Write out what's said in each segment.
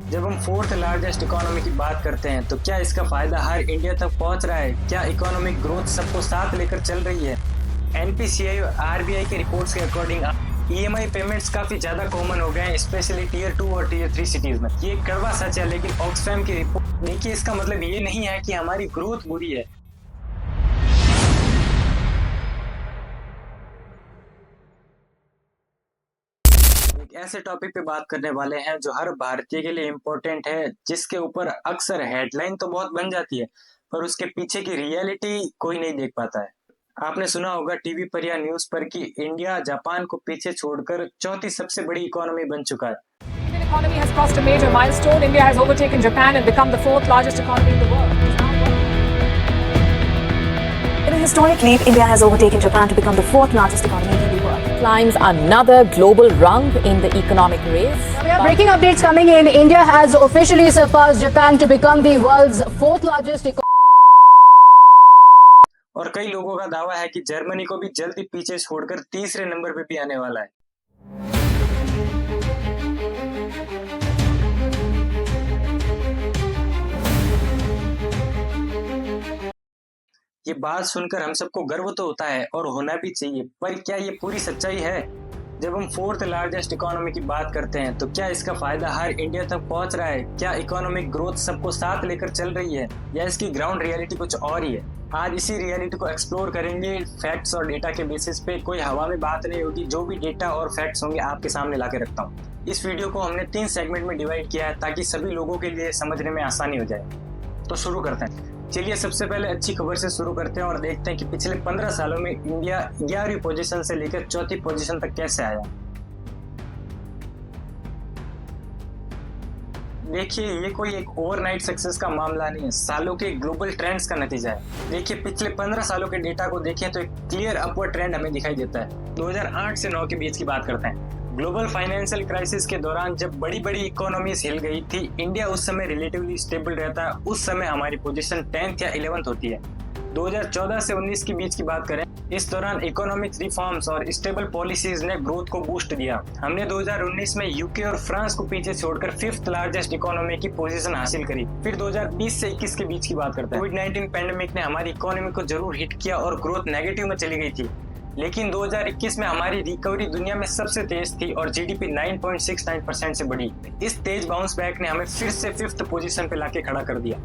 जब हम fourth largest economy की बात करते हैं तो क्या इसका फायदा हर इंडिया तक पहुंच रहा है? क्या इकोनॉमिक ग्रोथ सबको साथ लेकर चल रही है? एनपीसीआई और आरबीआई के रिपोर्ट्स के अकॉर्डिंग ईएमआई पेमेंट्स काफी ज्यादा कॉमन हो गए हैं, स्पेशली टीयर 2 और टीयर 3 सिटीज में। ये कड़वा सच है, लेकिन ऑक्सफैम की रिपोर्ट देखिए, इसका मतलब ये नहीं है कि हमारी ग्रोथ बुरी है। एक ऐसे टॉपिक पे बात करने वाले हैं जो हर भारतीय के लिए इम्पोर्टेंट है, जिसके ऊपर अक्सर हेडलाइन तो बहुत बन जाती है पर उसके पीछे की रियलिटी कोई नहीं देख पाता है। आपने सुना होगा टीवी पर या न्यूज पर कि इंडिया जापान को पीछे छोड़कर चौथी सबसे बड़ी इकोनॉमी बन चुका है। Indian economy has crossed a major milestone. India has overtaken Japan and become the fourth largest economy in the world. In a historic leap, India has overtaken Japan to become the fourth largest economy in the world. Climbs another global rung in the economic race. We have breaking updates coming in. India has officially surpassed Japan to become the world's fourth largest economy. और कई लोगों का दावा है कि Germany को भी जल्दी पीछे छोड़कर तीसरे नंबर पे भी आने वाला है। ये बात सुनकर हम सबको गर्व तो होता है और होना भी चाहिए, पर क्या ये पूरी सच्चाई है? जब हम फोर्थ लार्जेस्ट इकोनॉमी की बात करते हैं तो क्या इसका फायदा हर इंडिया तक पहुंच रहा है? क्या इकोनॉमिक ग्रोथ सबको साथ लेकर चल रही है या इसकी ग्राउंड रियलिटी कुछ और ही है? आज इसी रियलिटी को एक्सप्लोर करेंगे फैक्ट्स और डेटा के बेसिस पे। कोई हवा में बात नहीं होगी, जो भी डेटा और फैक्ट्स होंगे आपके सामने ला के रखता हूँ। इस वीडियो को हमने 3 सेगमेंट में डिवाइड किया है ताकि सभी लोगों के लिए समझने में आसानी हो जाए। तो शुरू करते हैं। चलिए सबसे पहले अच्छी खबर से शुरू करते हैं और देखते हैं कि पिछले 15 सालों में इंडिया 11वीं पोजीशन से लेकर चौथी पोजीशन तक कैसे आया। देखिए, ये कोई एक ओवरनाइट सक्सेस का मामला नहीं है, सालों के ग्लोबल ट्रेंड्स का नतीजा है। देखिए, पिछले 15 सालों के डेटा को देखें तो एक क्लियर अपवर्ड ट्रेंड हमें दिखाई देता है। 2008 से 9 के बीच की बात करते हैं। ग्लोबल फाइनेंशियल क्राइसिस के दौरान जब बड़ी बड़ी इकोनॉमीज हिल गई थी, इंडिया उस समय रिलेटिवली स्टेबल रहता है। उस समय हमारी पोजीशन 10th या 11th होती है। 2014 से 19 के बीच की बात करें, इस दौरान इकोनॉमिक रिफॉर्म्स और स्टेबल पॉलिसीज ने ग्रोथ को बूस्ट दिया। हमने 2019 में यूके और फ्रांस को पीछे छोड़कर 5th लार्जेस्ट इकोनॉमी की पोजीशन हासिल करी। फिर 2020 से 21 के बीच की बात करते हैं। कोविड-19 पैंडेमिक ने हमारी इकोनॉमी को जरूर हिट किया और ग्रोथ नेगेटिव में चली गई थी, लेकिन 2021 में हमारी रिकवरी दुनिया में सबसे तेज थी और जीडीपी 9.69% से बढ़ी। इस तेज बाउंस बैक ने हमें फिर से 5th पोजीशन पे लाके खड़ा कर दिया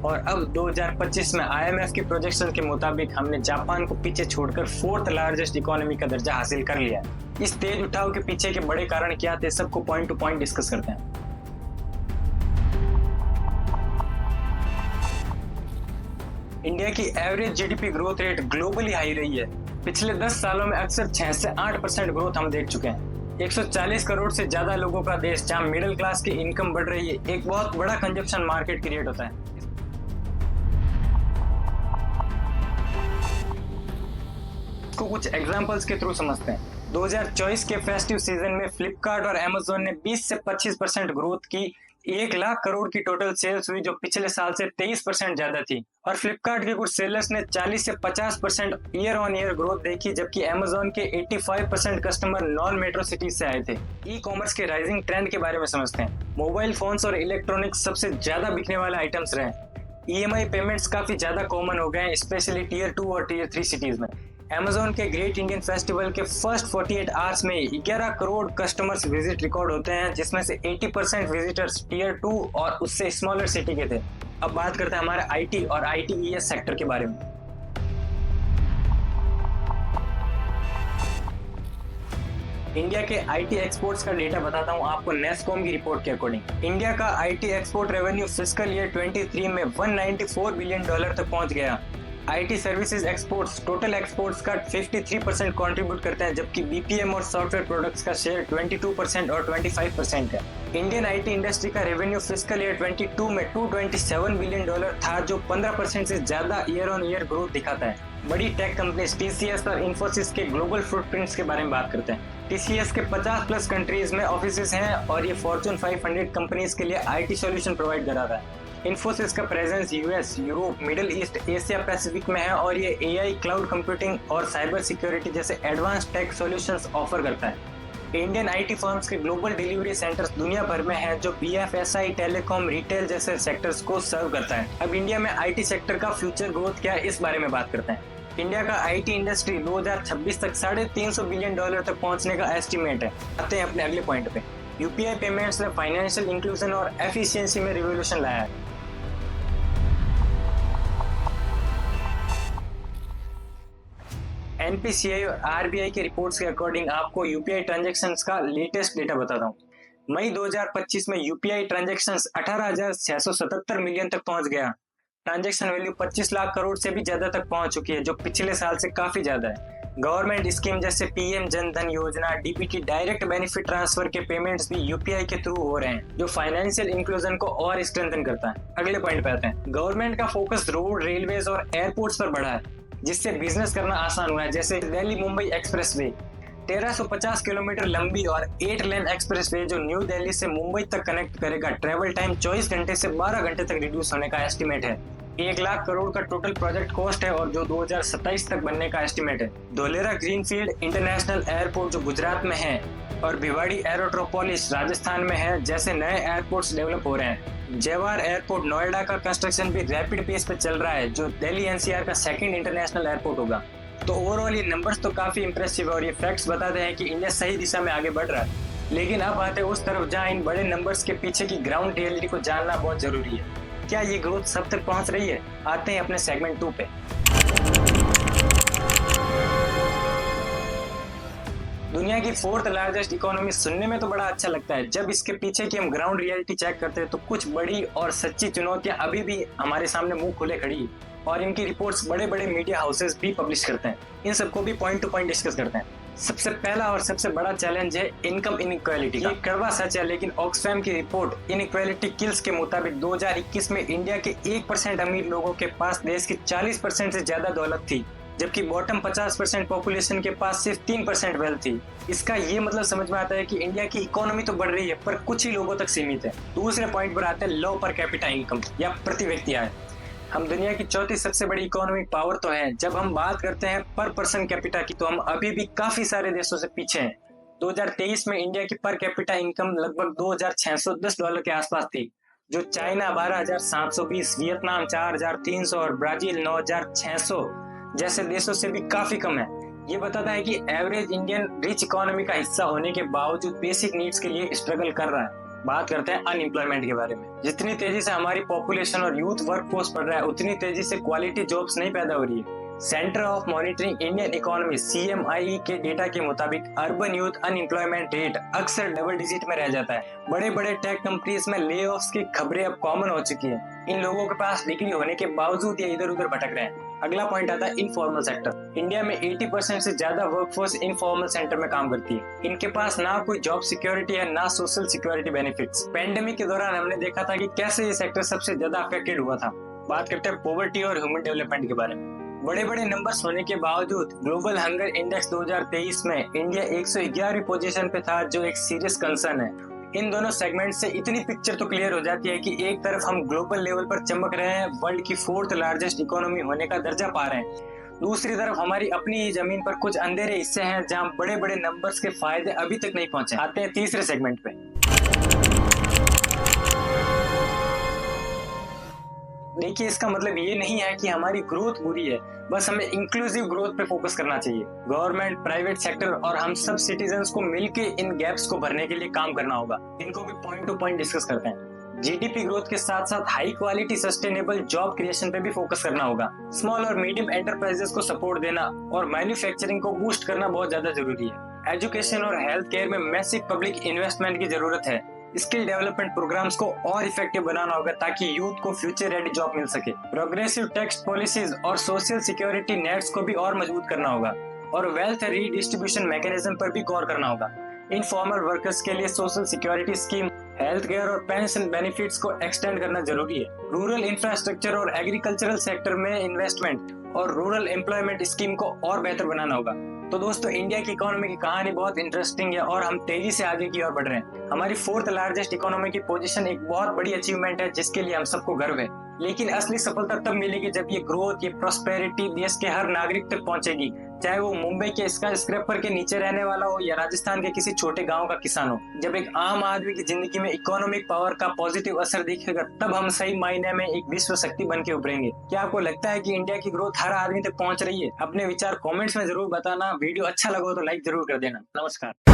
और अब 2025 में आईएमएफ के प्रोजेक्शन के मुताबिक हमने जापान को पीछे छोड़कर 4th लार्जेस्ट इकोनॉमी का दर्जा हासिल कर लिया। इस तेज उठाव के पीछे के बड़े कारण क्या थे, सबको पॉइंट टू पॉइंट डिस्कस करते हैं। इंडिया की average GDP growth rate globally high रही है। पिछले 10 सालों में अक्सर 6 से 8% ग्रोथ हम देख चुके हैं। 140 करोड़ से ज्यादा लोगों का देश, जहां मिडिल क्लास की इनकम बढ़ रही है, एक बहुत बड़ा कंजप्शन मार्केट क्रिएट होता है। इसको कुछ एग्जांपल्स के थ्रू समझते हैं। 2024 के फेस्टिव सीजन में फ्लिपकार्ट और अमेज़न ने 20 से 25% ग्रोथ की। 1 लाख करोड़ की टोटल सेल्स हुई, जो पिछले साल से 23% ज्यादा थी। और फ्लिपकार्ट के कुछ सेलर्स ने 40 से 50% ईयर ऑन ईयर ग्रोथ देखी, जबकि अमेज़न के 85% कस्टमर नॉन मेट्रो सिटीज से आए थे। ई कॉमर्स के राइजिंग ट्रेंड के बारे में समझते हैं। मोबाइल फोन्स और इलेक्ट्रॉनिक्स सबसे ज्यादा बिकने वाले आइटम्स रहे। ईएमआई पेमेंट्स काफी ज्यादा कॉमन हो गए, स्पेशली टीयर 2 और टीयर 3 सिटीज में। अमेज़न के ग्रेट इंडियन फेस्टिवल के फर्स्ट 48 आवर्स में 11 करोड़ कस्टमर्स विजिट रिकॉर्ड होते हैं, जिसमें से 80% विजिटर्स टीयर 2 और उससे स्मॉलर सिटी के थे। अब बात करते हैं हमारे आईटी और आईटीईएस सेक्टर के बारे में। इंडिया के आईटी एक्सपोर्ट्स का डेटा बताता हूं आपको नेस्कॉम की रिपोर्ट के अकॉर्डिंग। इंडिया का IT export revenue fiscal year 23 में $194 बिलियन तक पहुंच गया। IT services exports total exports का 53% कंट्रीब्यूट करते हैं, जबकि बीपीएम और सॉफ्टवेयर प्रोडक्ट्स का शेयर 22% और 25% है। इंडियन आईटी इंडस्ट्री का रेवेन्यू फिस्कल ईयर 22 में $227 बिलियन था, जो 15% से ज्यादा ईयर ऑन ईयर ग्रोथ दिखाता है। बड़ी टेक कंपनीज टीसीएस और इन्फोसिस के ग्लोबल फुटप्रिंट्स के बारे में बात करते हैं। टीसीएस के 50+ कंट्रीज में ऑफिसेज हैं और ये फॉर्च्यून 500 कंपनीज के लिए आईटी सॉल्यूशन प्रोवाइड कराता है। इन्फोसिस का presence US, Europe, middle east, Asia Pacific में है और ये एआई, क्लाउड कंप्यूटिंग और साइबर सिक्योरिटी जैसे एडवांस टेक सॉल्यूशंस ऑफर करता है। इंडियन आईटी फर्म्स के ग्लोबल डिलीवरी सेंटर्स दुनिया भर में हैं जो बीएफएसआई, टेलीकॉम, रिटेल जैसे सेक्टर्स को सर्व करता है। अब इंडिया में आईटी सेक्टर का फ्यूचर ग्रोथ क्या है, इस बारे में बात करते हैं। इंडिया का आईटी इंडस्ट्री 2026 तक $350 बिलियन तक पहुंचने का एस्टिमेट है। आते हैं अपने अगले पॉइंट पे। यूपीआई पेमेंट्स ने फाइनेंशियल इंक्लूजन और एफिशिएंसी में रिवॉल्यूशन लाया है। एनपीसीआई और आरबीआई की रिपोर्ट्स के अकॉर्डिंग आपको यूपीआई ट्रांजैक्शंस का लेटेस्ट डेटा बताता हूँ। मई 2025 में यूपीआई ट्रांजैक्शंस 18,677 मिलियन तक पहुंच गया। ट्रांजैक्शन वैल्यू 25 लाख करोड़ से भी ज्यादा तक पहुंच चुकी है, जो पिछले साल से काफी ज्यादा है। गवर्नमेंट स्कीम जैसे पीएम जन धन योजना, डीबीटी डायरेक्ट बेनिफिट ट्रांसफर के पेमेंट्स भी यूपीआई के थ्रू हो रहे हैं, जो फाइनेंशियल इंक्लूजन को और स्ट्रेंथन करता है। अगले पॉइंट पे आते हैं। गवर्नमेंट का फोकस रोड, रेलवेज और एयरपोर्ट्स पर बढ़ा है, जिससे बिजनेस करना आसान हुआ है। जैसे दिल्ली मुंबई एक्सप्रेसवे 1350 किलोमीटर लंबी और 8 लेन एक्सप्रेसवे जो न्यू दिल्ली से मुंबई तक कनेक्ट करेगा। ट्रेवल टाइम 24 घंटे से 12 घंटे तक रिड्यूस होने का एस्टिमेट है। 1 लाख करोड़ का टोटल प्रोजेक्ट कॉस्ट है और जो 2027 तक बनने का एस्टिमेट है। धोलेरा ग्रीनफील्ड इंटरनेशनल एयरपोर्ट जो गुजरात में है और भिवाड़ी एरोट्रोपोलिस राजस्थान में है, जैसे नए एयरपोर्ट्स डेवलप हो रहे हैं। जवाहर एयरपोर्ट नोएडा का कंस्ट्रक्शन भी रैपिड पेस पे चल रहा है, जो दिल्ली एनसीआर का सेकंड इंटरनेशनल एयरपोर्ट होगा। तो ओवरऑल ये नंबर्स तो काफी इंप्रेसिव है और ये फैक्ट्स बताते हैं कि इंडिया सही दिशा में आगे बढ़ रहा है। लेकिन अब आते हैं उस तरफ जहां इन बड़े नंबर्स के पीछे की ग्राउंड रियलिटी को जानना बहुत जरूरी है। क्या ये ग्रोथ सब तक पहुंच रही है? आते हैं अपने सेगमेंट 2 पे। दुनिया की 4th लार्जेस्ट इकोनॉमी सुनने में तो बड़ा अच्छा लगता है। जब इसके पीछे की हम ग्राउंड रियलिटी चेक करते हैं तो कुछ बड़ी और सच्ची चुनौतियां अभी भी हमारे सामने मुंह खुले खड़ी है और इनकी रिपोर्ट्स बड़े बड़े मीडिया हाउसेस भी पब्लिश करते हैं। इन सबको भी पॉइंट टू पॉइंट डिस्कस करते हैं। सबसे पहला और सबसे बड़ा चैलेंज है इनकम इनइक्वालिटी का। कड़वा सच है, लेकिन ऑक्सफैम की रिपोर्ट इनइक्वालिटी किल्स के मुताबिक 2021 में इंडिया के 1% अमीर लोगों के पास देश की 40% से ज्यादा दौलत थी, जबकि बॉटम 50% पॉपुलेशन के पास सिर्फ 3% वेल्थ थी। इसका ये मतलब समझ में आता है कि इंडिया की इकोनॉमी तो बढ़ रही है पर कुछ ही लोगों तक सीमित है। दूसरे पॉइंट पर आते हैं लो पर कैपिटा इनकम या प्रति व्यक्ति आय। हम दुनिया की 4थी सबसे बड़ी इकोनॉमिक पावर तो हैं। जब हम बात करते हैं पर पर्सन कैपिटा की तो हम अभी भी काफी सारे देशों से पीछे हैं। 2023 में इंडिया की पर कैपिटा इनकम लगभग $2,610 के आसपास थी, जो चाइना 12,720, वियतनाम 4,300 और ब्राजील 9,600 जैसे देशों से भी काफी कम है। ये बताता है कि एवरेज इंडियन रिच इकोनॉमी का हिस्सा होने के बावजूद बेसिक नीड्स के लिए स्ट्रगल कर रहा है। बात करते हैं अनएम्प्लॉयमेंट के बारे में। जितनी तेजी से हमारी पॉपुलेशन और यूथ वर्कफोर्स बढ़ रहा है, उतनी तेजी से क्वालिटी जॉब्स नहीं पैदा हो रही है। Centre of monitoring Indian economy CMI के डेटा के मुताबिक अर्बन यूथ अनएम्प्लॉयमेंट रेट अक्सर डबल डिजिट में रह जाता है। बड़े बड़े टेक कंपनीज में ले ऑफ्स की खबरें अब कॉमन हो चुकी है। इन लोगों के पास डिग्री होने के बावजूद ये इधर उधर भटक रहे हैं। अगला पॉइंट आता है इनफॉर्मल सेक्टर। इंडिया में 80% से ज्यादा वर्कफोर्स इनफॉर्मल सेक्टर में काम करती है। इनके पास ना कोई जॉब सिक्योरिटी है, ना सोशल सिक्योरिटी बेनिफिट्स। पेंडेमिक के दौरान हमने देखा था कि कैसे ये सेक्टर सबसे ज्यादा अफेक्टेड हुआ था। बात करते हैं पॉवर्टी और ह्यूमन डेवलपमेंट के बारे में। बड़े बड़े नंबर्स होने के बावजूद ग्लोबल हंगर इंडेक्स 2023 में इंडिया 111वीं पोजीशन पे था, जो एक सीरियस कंसर्न है। इन दोनों सेगमेंट से इतनी पिक्चर तो क्लियर हो जाती है कि एक तरफ हम ग्लोबल लेवल पर चमक रहे हैं, वर्ल्ड की 4th लार्जेस्ट इकोनॉमी होने का दर्जा पा रहे हैं। दूसरी तरफ हमारी अपनी ही जमीन पर कुछ अंधेरे हिस्से हैं जहां बड़े बड़े नंबर्स के फायदे अभी तक नहीं पहुंचे। आते हैं तीसरे सेगमेंट पे। देखिए, इसका मतलब ये नहीं है कि हमारी ग्रोथ बुरी है, बस हमें इंक्लूसिव ग्रोथ पे फोकस करना चाहिए। गवर्नमेंट, प्राइवेट सेक्टर और हम सब सिटीजन्स को मिलके इन गैप्स को भरने के लिए काम करना होगा। इनको भी पॉइंट टू पॉइंट डिस्कस करते हैं। जीडीपी ग्रोथ के साथ साथ high quality sustainable job creation पे भी फोकस करना होगा। स्मॉल और मीडियम एंटरप्राइजेस को सपोर्ट देना और मैन्युफैक्चरिंग को बूस्ट करना बहुत ज्यादा जरूरी है। एजुकेशन और हेल्थ केयर में मैसिव पब्लिक इन्वेस्टमेंट की जरूरत है। स्किल डेवलपमेंट प्रोग्राम्स को और इफेक्टिव बनाना होगा ताकि यूथ को फ्यूचर रेडी जॉब मिल सके। प्रोग्रेसिव टैक्स पॉलिसीज और सोशल सिक्योरिटी नेट्स को भी और मजबूत करना होगा और वेल्थ रीडिस्ट्रीब्यूशन मैकेनिज्म पर भी गौर करना होगा। इनफॉर्मल वर्कर्स के लिए social security scheme, health care और पेंशन बेनिफिट्स को एक्सटेंड करना जरूरी है। रूरल इंफ्रास्ट्रक्चर और एग्रीकल्चरल सेक्टर में इन्वेस्टमेंट और रूरल एम्प्लॉयमेंट स्कीम को और बेहतर बनाना होगा। तो दोस्तों, इंडिया की इकोनॉमी की कहानी बहुत इंटरेस्टिंग है और हम तेजी से आगे की ओर बढ़ रहे हैं। हमारी 4th लार्जेस्ट इकोनॉमी की पोजीशन एक बहुत बड़ी अचीवमेंट है जिसके लिए हम सबको गर्व है। लेकिन असली सफलता तब मिलेगी जब ये ग्रोथ, ये प्रॉस्पेरिटी देश के हर नागरिक तक पहुंचेगी, चाहे वो मुंबई के स्काई स्क्रैपर के नीचे रहने वाला हो या राजस्थान के किसी छोटे गांव का किसान हो। जब एक आम आदमी की जिंदगी में इकोनॉमिक पावर का पॉजिटिव असर दिखेगा, तब हम सही मायने में एक विश्व शक्ति बन के उभरेंगे। क्या आपको लगता है कि इंडिया की ग्रोथ हर आदमी तक पहुंच रही है? अपने विचार कमेंट्स में जरूर बताना। वीडियो अच्छा लगा हो तो लाइक जरूर कर देना। नमस्कार।